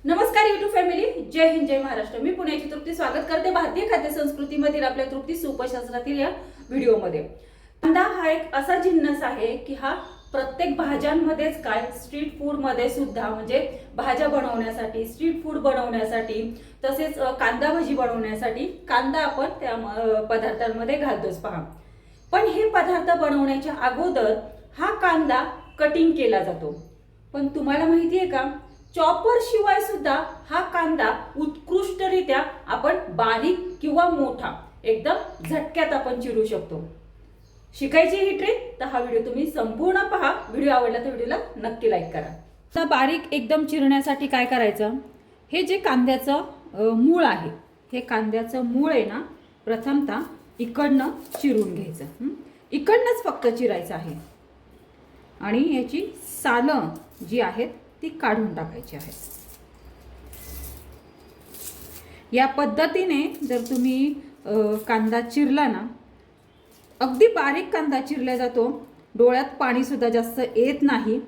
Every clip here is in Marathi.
नमस्कार YouTube फॅमिली, जय हिंद जय महाराष्ट्र. मी पुण्याची तृप्ती स्वागत करते भारतीय खाद्य संस्कृतीमधील आपल्या तृप्ती सुपशास्त्रातील या व्हिडिओमध्ये. कांदा हा एक असा जिन्नस आहे की हा प्रत्येक भाज्यांमध्येच काय स्ट्रीट फूड मध्ये सुद्धा म्हणजे भाज्या बनवण्यासाठी, स्ट्रीट फूड बनवण्यासाठी, तसेच कांदा भजी बनवण्यासाठी कांदा आपण त्या पदार्थांमध्ये घालतोच पहा. पण हे पदार्थ बनवण्याच्या अगोदर हा कांदा कटिंग केला जातो. पण तुम्हाला माहिती आहे का, चॉपर शिवाय सुद्धा हा कांदा उत्कृष्टरित्या आपण बारीक किंवा मोठा एकदम झटक्यात आपण चिरू शकतो. शिकायची ही ट्रिक, तर हा व्हिडिओ तुम्ही संपूर्ण पहा. व्हिडिओ आवडला तर व्हिडिओला नक्की लाईक करा. आता बारीक एकदम चिरण्यासाठी काय करायचं, हे जे कांद्याचं मूळ आहे, हे कांद्याचं मूळ आहे ना, प्रथमतः इकडनं चिरून घ्यायचं. इकडनंच फक्त चिरायचं आहे आणि याची सालं जी आहेत ती काढून टाकायची आहे. या पद्धतीने जर तुम्ही कांदा चिरला ना, अगदी बारीक कांदा चिरला जातो, डोळ्यात पाणी सुद्धा जास्त येत नाही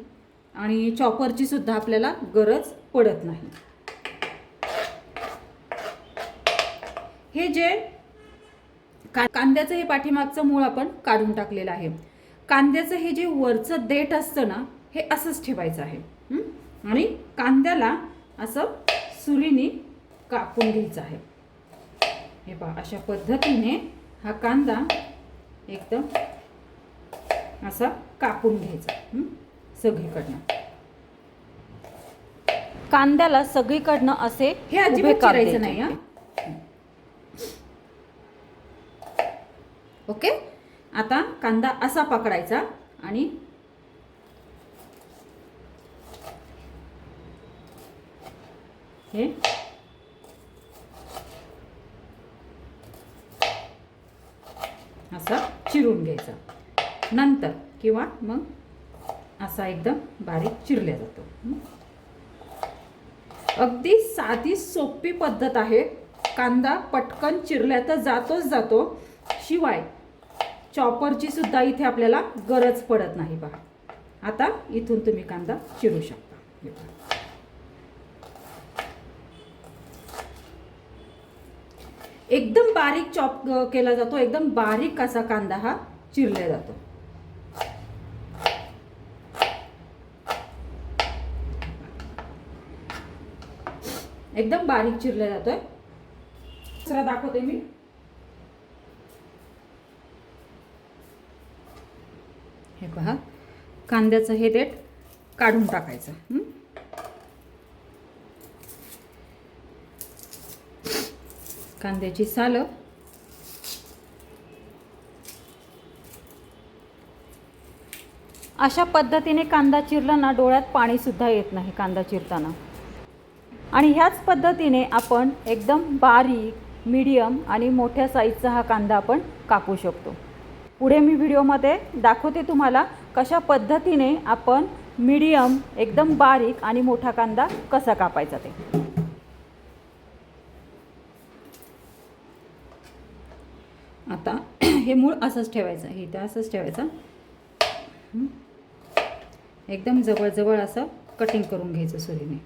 आणि चॉपरची सुद्धा आपल्याला गरज पडत नाही. हे जे कांद्याचं हे पाठीमागचं मूळ आपण काढून टाकलेलं आहे. कांद्याचं हे जे वरचं देठ असतं ना, हे असंच ठेवायचं आहे आणि कांद्याला असं सुरीने कापून घ्यायचं आहे. हे पहा, अशा पद्धतीने हा कांदा एकदम असा कापून घ्यायचा सगळीकडनं. कांद्याला सगळीकडनं असे हे अजिबात चिरायचं नाही हा. ओके, आता कांदा असा पकडायचा आणि हे असा चिरून घ्यायचा. नंतर किंवा मग असा एकदम बारीक चिरला जातो. अगदी साधी सोपी पद्धत आहे. कांदा पटकन चिरल्या तर जातोच जातो, शिवाय चॉपरची सुद्धा इथे आपल्याला गरज पडत नाही. पहा, आता इथून तुम्ही कांदा चिरू शकता. एकदम बारीक चॉप केला जातो, एकदम बारीक असा कांदा हा चिरला जातो. एकदम बारीक चिरला जातोय. दुसरा दाखवते मी. हे पहा, कांद्याचं हे देठ काढून टाकायचं. कांद्याची सालं अशा पद्धतीने कांदा चिरला ना, डोळ्यात पाणी सुद्धा येत नाही कांदा चिरताना. आणि ह्याच पद्धतीने आपण एकदम बारीक, मीडियम आणि मोठ्या साईजचा हा कांदा आपण कापू शकतो. पुढे मी व्हिडिओमध्ये दाखवते तुम्हाला कशा पद्धतीने आपण मीडियम, एकदम बारीक आणि मोठा कांदा कसा कापायचा ते. आता हे मूळ असंच ठेवायचं, हे इथे असंच ठेवायचं. एकदम जवळ असं कटिंग करून घ्यायचं सुरीने.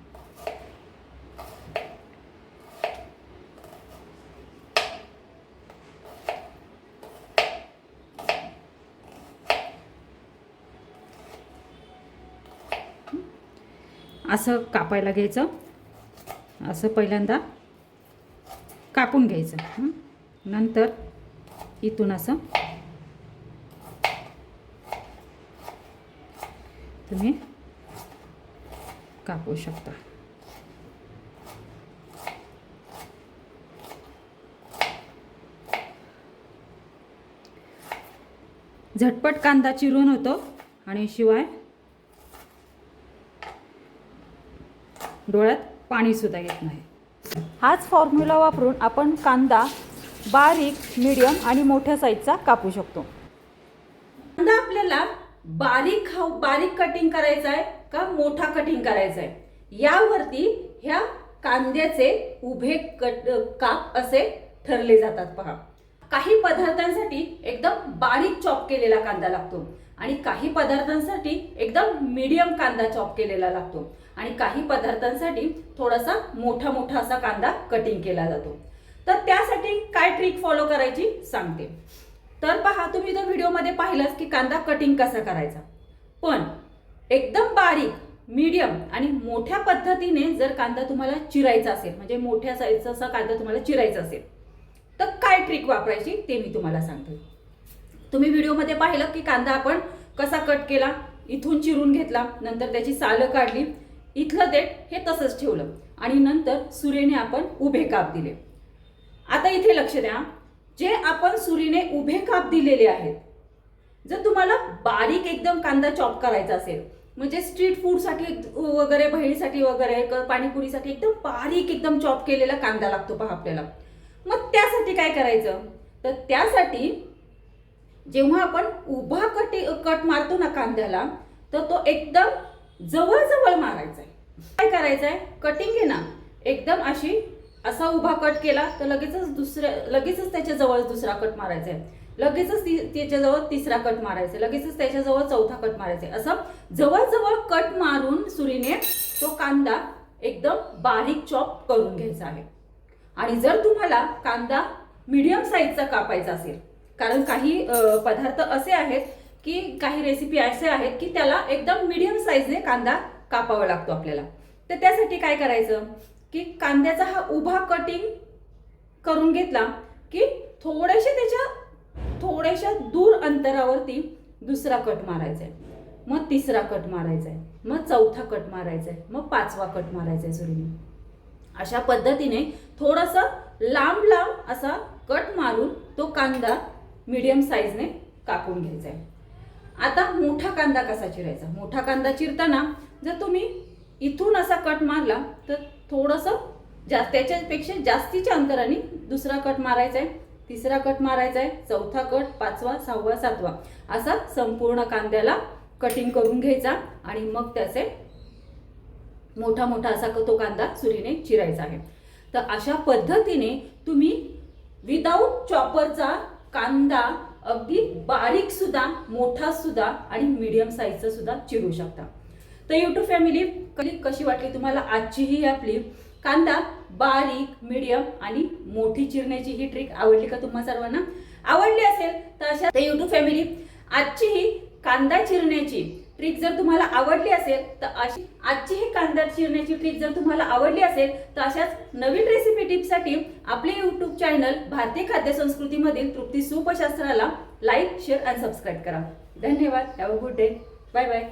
असं कापायला घ्यायचं, असं पहिल्यांदा कापून घ्यायचं. नंतर इथून असं तुम्ही कापू शकता. झटपट कांदा चिरून होतो आणि शिवाय डोळ्यात पाणी सुद्धा येत नाही. हाच फॉर्म्युला वापरून आपण कांदा बारीक, मीडियम आणि मोठ्या साईजचा कापू शकतो. कांदा आपल्याला बारीक कटिंग करायचा आहे का मोठा कटिंग करायचा आहे, यावरती ह्या कांद्याचे उभे काप असे ठरले जातात. पहा, काही पदार्थांसाठी एकदम बारीक चॉप केलेला कांदा लागतो आणि काही पदार्थांसाठी एकदम मीडियम कांदा चॉप केलेला लागतो. आणि काही पदार्थांसाठी थोडासा मोठा मोठा असा कांदा कटिंग केला जातो. तर त्यासाठी काय ट्रिक फॉलो करायची सांगते. तर पहा, तुम्ही तर व्हिडिओमध्ये पाहिलंच की कांदा कटिंग कसा करायचा, पण एकदम बारीक, मीडियम आणि मोठ्या पद्धतीने जर कांदा तुम्हाला चिरायचा असेल, म्हणजे मोठ्या साईजचा असा कांदा तुम्हाला चिरायचा असेल, तर काय ट्रिक वापरायची ते मी तुम्हाला सांगते. तुम्ही व्हिडिओमध्ये पाहिलं की कांदा आपण कसा कट केला, इथून चिरून घेतला, नंतर त्याची सालं काढली, इथलं देठ हे तसंच ठेवलं आणि नंतर सुरीने आपण उभे काप दिले. आता इथे लक्ष द्या, जे आपण सुरीने उभे काप दिलेले आहेत, जर तुम्हाला बारीक एकदम कांदा चॉप करायचा असेल, म्हणजे स्ट्रीट फूडसाठी वगैरे, भेळीसाठी वगैरे, पाणीपुरीसाठी एकदम बारीक एकदम चॉप केलेला कांदा लागतो पहा आपल्याला. मग त्यासाठी काय करायचं, तर त्यासाठी जेव्हा आपण उभा कट मारतो ना कांद्याला, तर तो एकदम जवळ जवळ मारायचा आहे. काय करायचं आहे, कटिंग आहे ना, एकदम असा उभा कट केला तर लगेचच त्याच्या जवळ दुसरा कट मारायचा आहे, लगेचच त्याच्याजवळ तिसरा कट मारायचा, लगेचच त्याच्याजवळ चौथा कट मारायचा. असं जवळजवळ कट मारून सुरीने तो कांदा एकदम बारीक चॉप करून घ्यायचा आहे. आणि जर तुम्हाला कांदा मीडियम साईजचा कापायचा असेल, कारण काही पदार्थ असे आहेत की काही रेसिपी असे आहेत की त्याला एकदम मीडियम साईजने कांदा कापावा लागतो आपल्याला, तर त्यासाठी काय करायचं की कांद्याचा हा उभा कटिंग करून घेतला की थोड्याशा दूर अंतरावरती दुसरा कट मारायचा आहे, मग तिसरा कट मारायचा आहे, मग चौथा कट मारायचा आहे, मग पाचवा कट मारायचा आहे सुरीने. अशा पद्धतीने थोडासा लांब लांब असा कट मारून तो कांदा मीडियम साईजने कापून घ्यायचा आहे. आता मोठा कांदा कसा चिरायचा, मोठा कांदा चिरताना जर तुम्ही इथून असा कट मारला तर थोडंसं त्याच्यापेक्षा जास्तीच्या अंतराने दुसरा कट मारायचा आहे, तिसरा कट मारायचा आहे, चौथा कट, पाचवा, सहावा, सातवा, असा संपूर्ण कांद्याला कटिंग करून घ्यायचा आणि मग त्याचे मोठा मोठा असा तो कांदा सुरीने चिरायचा आहे. तर अशा पद्धतीने तुम्ही विदाऊट चॉपरचा कांदा अगदी बारीक सुद्धा, मोठा सुद्धा आणि मीडियम साईजचा सुद्धा चिरू शकता. तर यूट्यूब फॅमिली, कशी वाटली तुम्हाला आजची ही आपली कांदा बारीक, मीडियम आणि मोठी चिरण्याची ही ट्रिक? आवडली का तुम्हा सर्वांना? आवडली असेल तर अशा यूट्यूब फॅमिली, आजची ही कांदा चिरण्याची ट्रिक जर तुम्हाला आवडली असेल तर आजची ही कांदा चिरण्याची ट्रिक जर तुम्हाला आवडली असेल तर अशाच नवीन रेसिपी टिप्ससाठी आपले यूट्यूब चॅनल भारतीय खाद्य संस्कृतीमधील तृप्ती सुपशास्त्राला लाईक, शेअर आणि सबस्क्राईब करा. धन्यवाद. Have a good day. Bye bye.